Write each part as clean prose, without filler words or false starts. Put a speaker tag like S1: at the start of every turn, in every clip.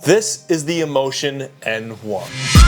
S1: This is the Emotn N1.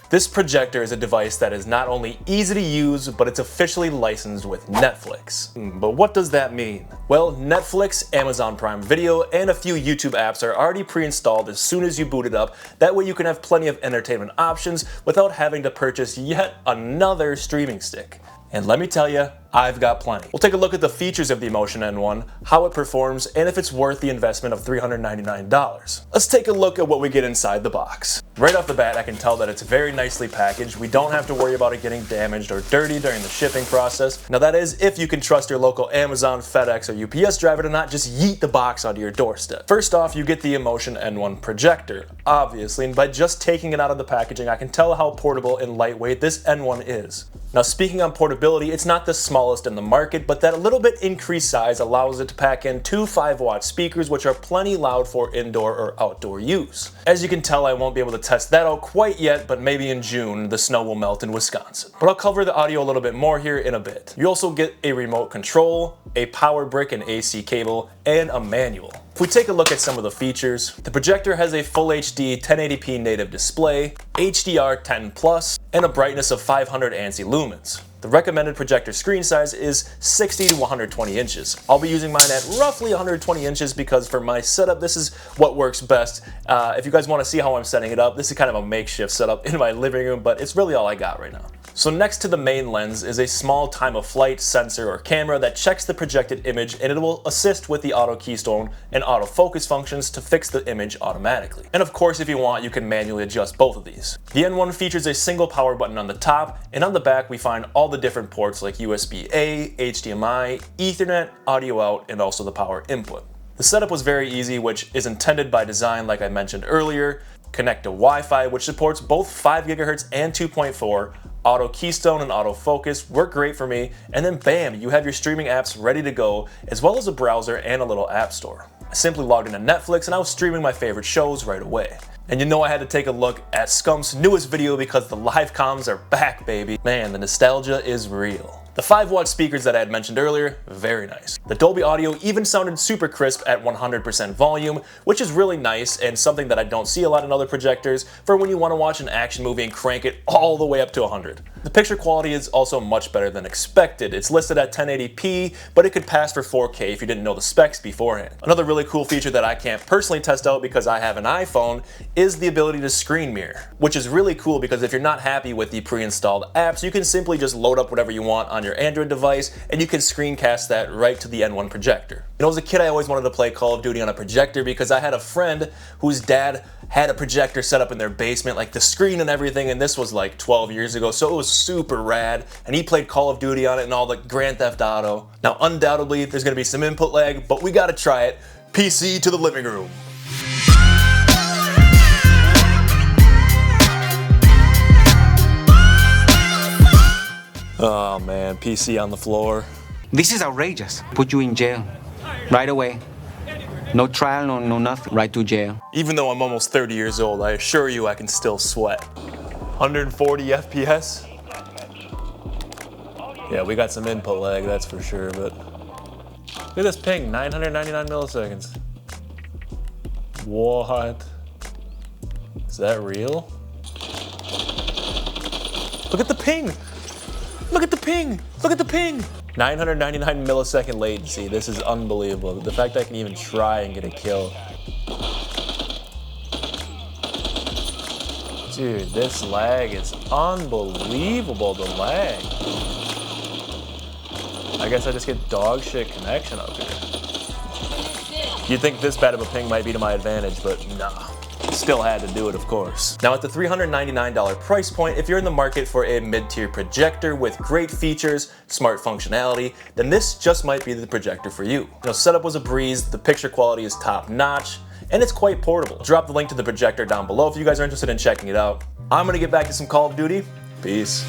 S1: This projector is a device that is not only easy to use, but it's officially licensed with Netflix. But what does that mean? Well, Netflix, Amazon Prime Video, and a few YouTube apps are already pre-installed as soon as you boot it up. That way you can have plenty of entertainment options without having to purchase yet another streaming stick. And let me tell you, I've got plenty. We'll take a look at the features of the Emotn N1, how it performs, and if it's worth the investment of $399. Let's take a look at what we get inside the box. Right off the bat, I can tell that it's very nicely packaged. We don't have to worry about it getting damaged or dirty during the shipping process. Now that is if you can trust your local Amazon, FedEx, or UPS driver to not just yeet the box onto your doorstep. First off, you get the Emotn N1 projector, obviously, and by just taking it out of the packaging, I can tell how portable and lightweight this N1 is. Now speaking on portability, it's not the smallest in the market, but that a little bit increased size allows it to pack in two 5-watt speakers, which are plenty loud for indoor or outdoor use. As you can tell, I won't be able to test that out quite yet, but maybe in June the snow will melt in Wisconsin. But I'll cover the audio a little bit more here in a bit. You also get a remote control, a power brick and AC cable, and a manual. If we take a look at some of the features, the projector has a Full HD 1080p native display, HDR10+, and a brightness of 500 ANSI lumens. The recommended projector screen size is 60 to 120 inches. I'll be using mine at roughly 120 inches because for my setup, this is what works best. If you guys want to see how I'm setting it up, this is kind of a makeshift setup in my living room, but it's really all I got right now. So next to the main lens is a small time-of-flight sensor or camera that checks the projected image, and it will assist with the auto keystone and autofocus functions to fix the image automatically. And of course, if you want, you can manually adjust both of these. The N1 features a single power button on the top, and on the back we find all the different ports like USB-A, HDMI, Ethernet, audio out, and also the power input. The setup was very easy, which is intended by design like I mentioned earlier. Connect to Wi-Fi, which supports both 5 GHz and 2.4. Auto keystone and autofocus work great for me, and then bam, you have your streaming apps ready to go, as well as a browser and a little app store. I simply logged into Netflix and I was streaming my favorite shows right away. And you know I had to take a look at Scump's newest video because the live comms are back, baby. Man, the nostalgia is real. The 5-watt speakers that I had mentioned earlier, very nice. The Dolby Audio even sounded super crisp at 100% volume, which is really nice and something that I don't see a lot in other projectors for when you want to watch an action movie and crank it all the way up to 100. The picture quality is also much better than expected. It's listed at 1080p, but it could pass for 4K if you didn't know the specs beforehand. Another really cool feature that I can't personally test out because I have an iPhone is the ability to screen mirror, which is really cool because if you're not happy with the pre-installed apps, you can simply just load up whatever you want on your Android device and you can screencast that right to the N1 projector. You know, as a kid I always wanted to play Call of Duty on a projector because I had a friend whose dad had a projector set up in their basement, like the screen and everything, and this was like 12 years ago, so it was super rad, and he played Call of Duty on it and all the Grand Theft Auto. Now undoubtedly there's going to be some input lag, but we gotta try it. PC to the living room. Oh man, PC on the floor.
S2: This is outrageous. Put you in jail right away. No trial, no nothing. Right to jail.
S1: Even though I'm almost 30 years old, I assure you I can still sweat. 140 FPS? Yeah, we got some input lag, that's for sure, but look at this ping, 999 milliseconds. What? Is that real? Look at the ping! Look at the ping! Look at the ping! 999 millisecond latency. This is unbelievable. The fact that I can even try and get a kill. Dude, this lag is unbelievable, the lag. I guess I just get dog shit connection up here. You'd think this bad of a ping might be to my advantage, but nah. Still had to do it, of course. Now at the $399 price point, if you're in the market for a mid-tier projector with great features, smart functionality, then this just might be the projector for you. You know, setup was a breeze, the picture quality is top notch, and it's quite portable. I'll drop the link to the projector down below if you guys are interested in checking it out. I'm gonna get back to some Call of Duty. Peace.